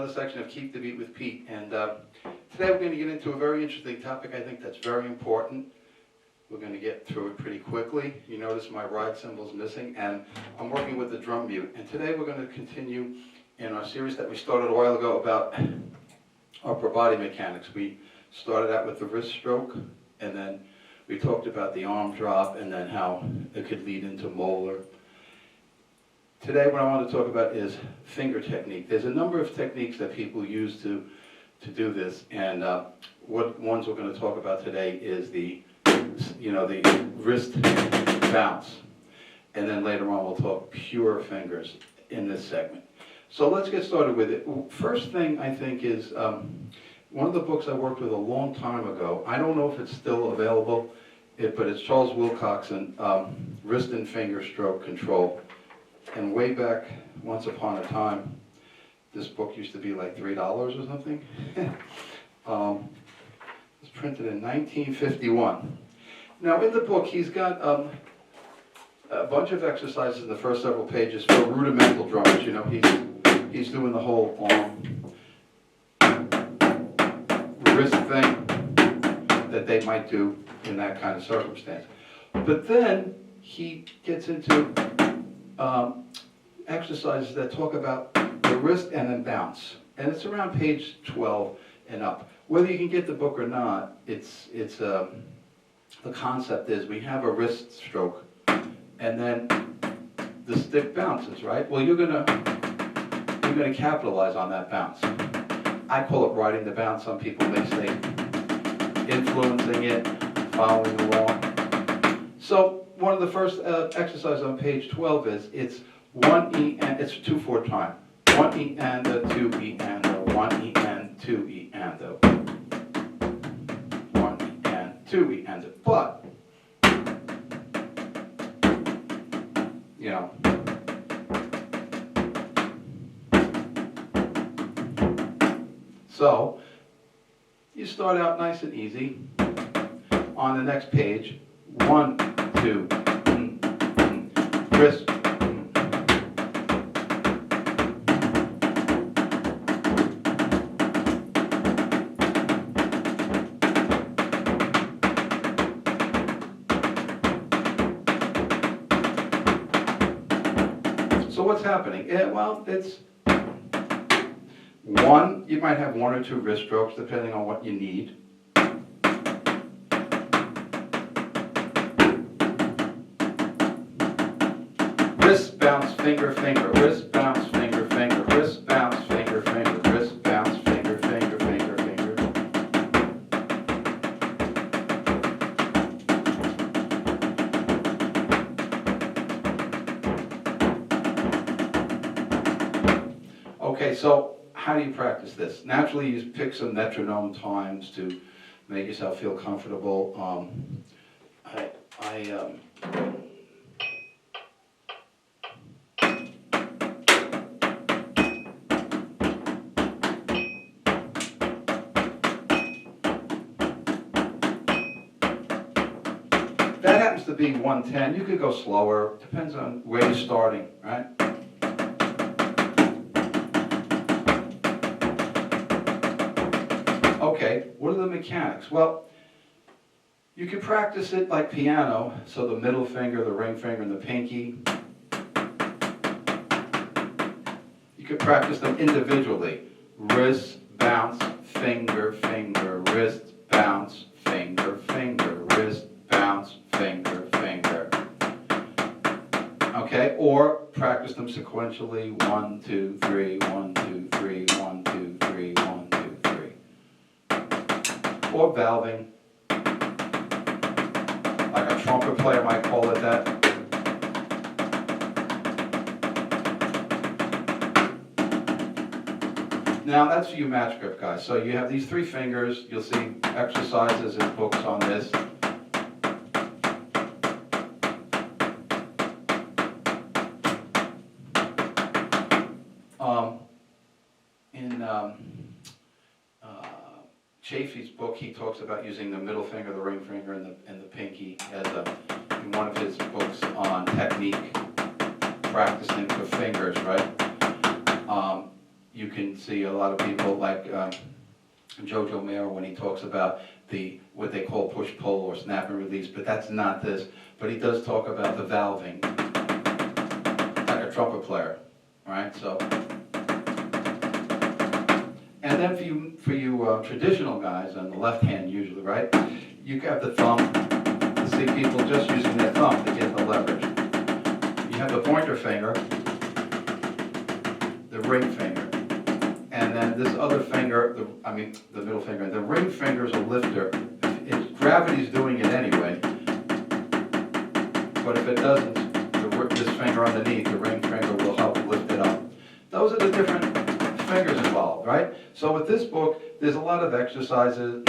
another section of Keep the Beat with Pete, and today we're going to get into a very interesting topic. I think that's very important. We're going to get through it pretty quickly. You notice my ride cymbal's missing, and I'm working with the drum mute. And today we're going to continue in our series that we started a while ago about upper body mechanics. We started out with the wrist stroke, and then we talked about the arm drop, and then how it could lead into molar. Today what I want to talk about is finger technique. There's a number of techniques that people use to do this, and what ones we're going to talk about today is the wrist bounce, and then later on we'll talk pure fingers in this segment. So let's get started with it. First thing I think is one of the books I worked with a long time ago. I don't know if it's still available, but it's Charles Wilcoxon, Wrist and Finger Stroke Control. And way back, once upon a time, this book used to be like $3 or something. It was printed in 1951. Now in the book, he's got a bunch of exercises in the first several pages for rudimental drummers. You know, he's doing the whole wrist thing that they might do in that kind of circumstance. But then he gets into exercises that talk about the wrist and then bounce. And it's around page 12 and up. Whether you can get the book or not, the concept is we have a wrist stroke, and then the stick bounces, right? Well, you're gonna capitalize on that bounce. I call it riding the bounce. Some people may say influencing it, following along. So one of the first exercises on page 12 is it's 1E and it's 2/4 time. 1E and a 2E and a 1E and 2E and a 1E and 2E and a. But you know, so you start out nice and easy. On the next page, 1, 2, wrist. So what's happening? Well, it's one, you might have 1 or 2 wrist strokes depending on what you need. Wrist, bounce, finger, finger, wrist, bounce, finger, finger, wrist, bounce, finger, finger, wrist, bounce, finger, finger, finger, finger. Okay, so how do you practice this? Naturally, you pick some metronome times to make yourself feel comfortable. That happens to be 110. You could go slower. Depends on where you're starting, right? Okay, what are the mechanics? Well, you can practice it like piano, so the middle finger, the ring finger, and the pinky. You could practice them individually. Wrist, bounce, finger, finger, wrist, bounce, finger, finger, wrist, bounce, finger, finger. Okay, or practice them sequentially. 1, 2, 3, 1, 2, 3, 1, 2, 3, 1, 2, 3. Or valving. Like a trumpet player might call it that. Now that's for you match grip guys. So you have these 3 fingers. You'll see exercises in books on this. Chafee's book, he talks about using the middle finger, the ring finger, and the pinky as in one of his books on technique, practicing for fingers, right? You can see a lot of people like Jojo Mayer when he talks about what they call push-pull or snap and release, but that's not this. But he does talk about the valving, like a trumpet player, right? So, and then for you traditional guys on the left hand usually, right? You have the thumb. You see people just using their thumb to get the leverage. You have the pointer finger, the ring finger, and then this other finger, the middle finger. The ring finger is a lifter. Gravity's doing it anyway, but if it doesn't, this finger underneath, the ring finger, will help lift it up. Those are the different fingers involved, right? So with this book, there's a lot of exercises.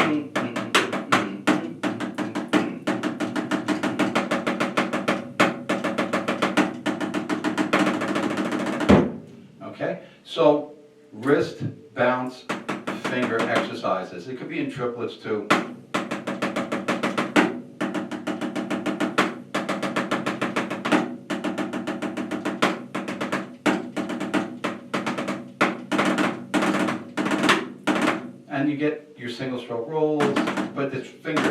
Okay, so wrist, bounce, finger exercises. It could be in triplets too. And you get your single stroke rolls, but it's finger.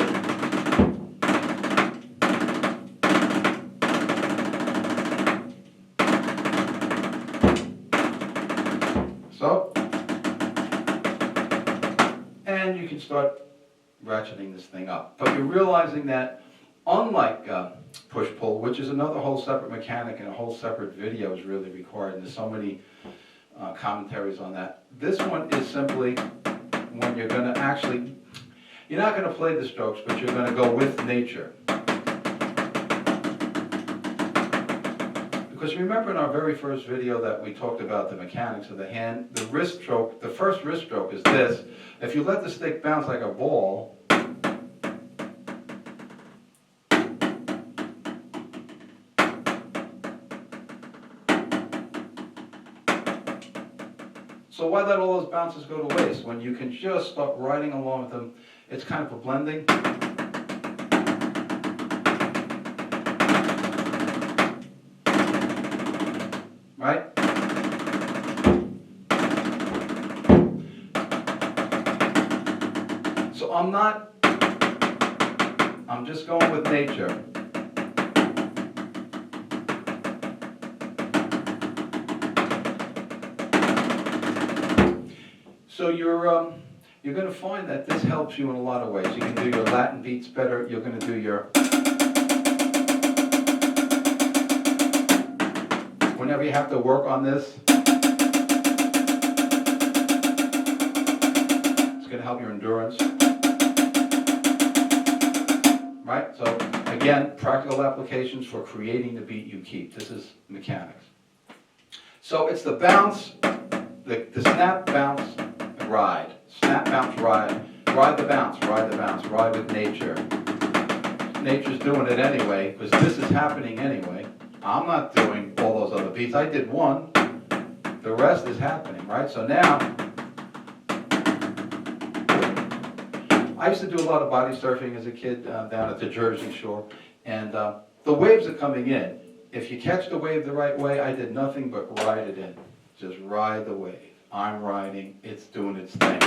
So, and you can start ratcheting this thing up. But you're realizing that unlike push-pull, which is another whole separate mechanic and a whole separate video is really required, and there's so many commentaries on that. This one is simply when you're going to actually, you're not going to play the strokes, but you're going to go with nature. Because remember in our very first video that we talked about the mechanics of the hand, the wrist stroke, the first wrist stroke is this. If you let the stick bounce like a ball, so why let all those bounces go to waste when you can just start riding along with them? It's kind of a blending. Right? So I'm just going with nature. So you're going to find that this helps you in a lot of ways. You can do your Latin beats better. You're going to do your, whenever you have to work on this, it's going to help your endurance. Right? So again, practical applications for creating the beat you keep. This is mechanics. So it's the bounce, the snap, bounce, ride. Snap, bounce, ride. Ride the bounce, ride the bounce, ride with nature. Nature's doing it anyway, because this is happening anyway. I'm not doing all those other beats. I did one. The rest is happening, right? So now, I used to do a lot of body surfing as a kid down at the Jersey Shore, and the waves are coming in. If you catch the wave the right way, I did nothing but ride it in. Just ride the wave. I'm riding, it's doing its thing.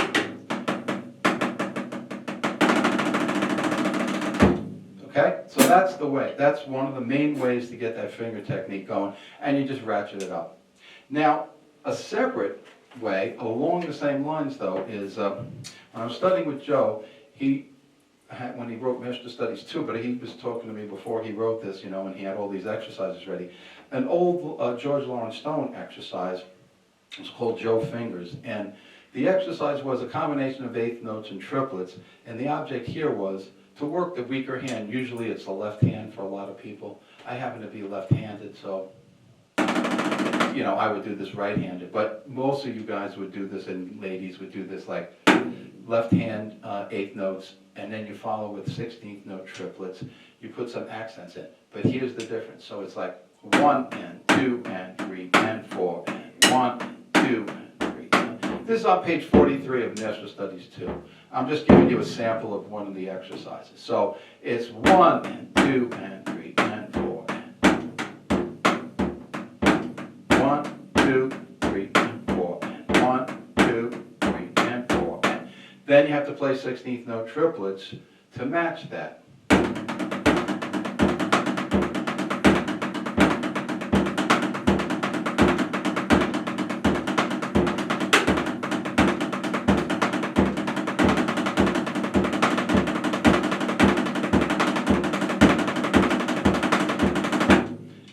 Okay, so that's the way. That's one of the main ways to get that finger technique going, and you just ratchet it up. Now, a separate way, along the same lines though, is when I was studying with Joe, when he wrote Master Studies 2, but he was talking to me before he wrote this, and he had all these exercises ready. An old George Lawrence Stone exercise, it's called Joe Fingers, and the exercise was a combination of eighth notes and triplets, and the object here was to work the weaker hand. Usually it's the left hand for a lot of people. I happen to be left-handed, so I would do this right-handed, but most of you guys would do this, and ladies would do this like left hand, eighth notes, and then you follow with 16th note triplets. You put some accents in, but here's the difference. So it's like 1 and 2 and 3 and 4 and 1, 2, and 3. This is on page 43 of Master Studies 2. I'm just giving you a sample of one of the exercises. So it's 1 and 2 and 3 and 4. 1, 2, 3 and 4 and 1, 2, Then you have to play 16th note triplets to match that.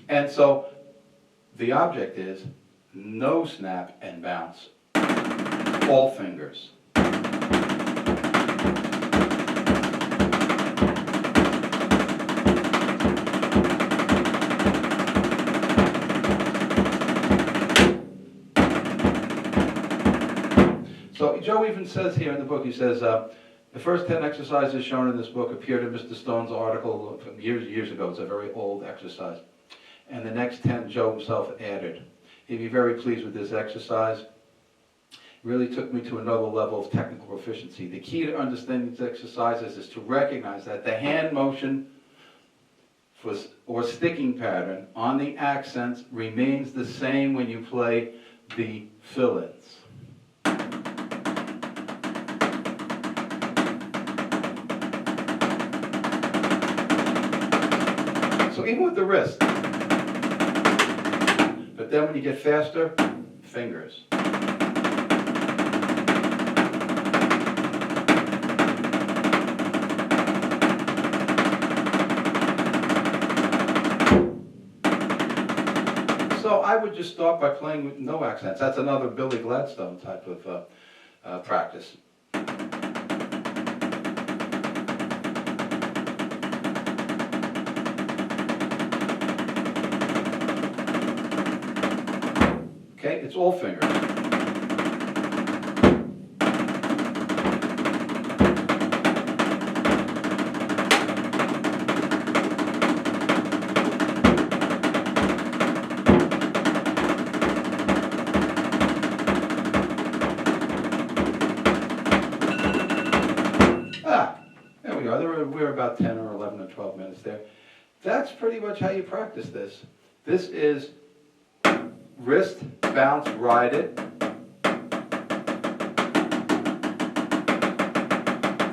And so the object is no snap and bounce, all fingers. So Joe even says here in the book, he says, the first 10 exercises shown in this book appeared in Mr. Stone's article from years ago. It's a very old exercise. And the next 10 Joe himself added. He'd be very pleased with this exercise. It really took me to another level of technical proficiency. The key to understanding these exercises is to recognize that the hand motion or sticking pattern on the accents remains the same when you play the fill-ins. So even with the wrist. But then when you get faster, fingers. So I would just start by playing with no accents. That's another Billy Gladstone type of practice. Okay, it's all fingers. There we go. We're about 10 or 11 or 12 minutes there. That's pretty much how you practice this. This is wrist, bounce, ride it,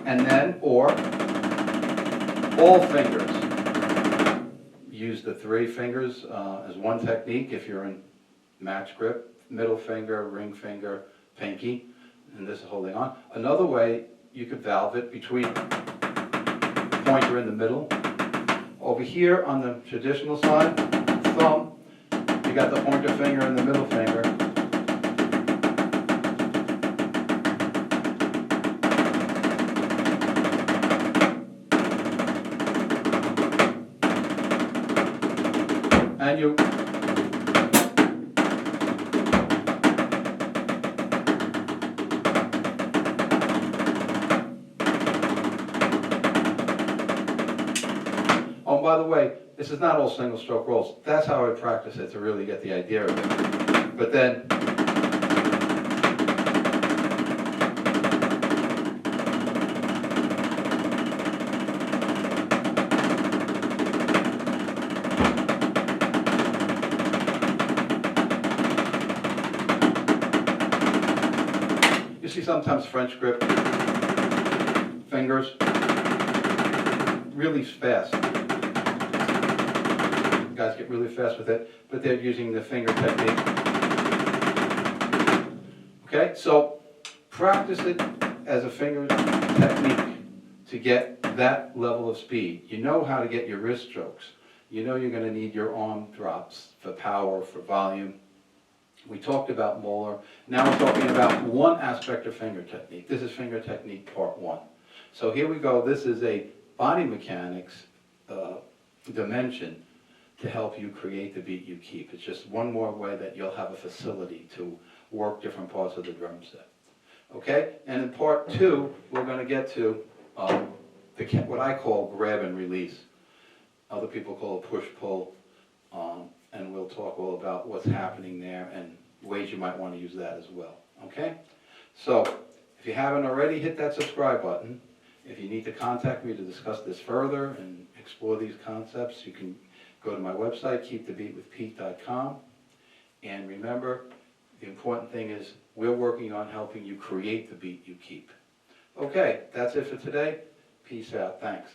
and then, or, all fingers. Use the 3 fingers as one technique if you're in match grip, middle finger, ring finger, pinky, and this is holding on. Another way, you could valve it between the pointer in the middle. Over here on the traditional side, thumb, you got the pointer finger and the middle finger. And you oh, by the way, this is not all single stroke rolls. That's how I practice it to really get the idea of it. But then, you see sometimes French grip fingers really fast. Guys get really fast with it, but they're using the finger technique. Okay, so practice it as a finger technique to get that level of speed. You know how to get your wrist strokes. You know you're going to need your arm drops for power, for volume. We talked about molar. Now we're talking about one aspect of finger technique. This is finger technique part 1. So here we go. This is a body mechanics dimension to help you create the beat you keep. It's just one more way that you'll have a facility to work different parts of the drum set. Okay? And in part 2, we're going to get to what I call grab and release. Other people call it push-pull. And we'll talk all about what's happening there and ways you might want to use that as well. Okay? So, if you haven't already, hit that subscribe button. If you need to contact me to discuss this further and explore these concepts, you can go to my website, keepthebeatwithpete.com. And remember, the important thing is we're working on helping you create the beat you keep. Okay, that's it for today. Peace out. Thanks.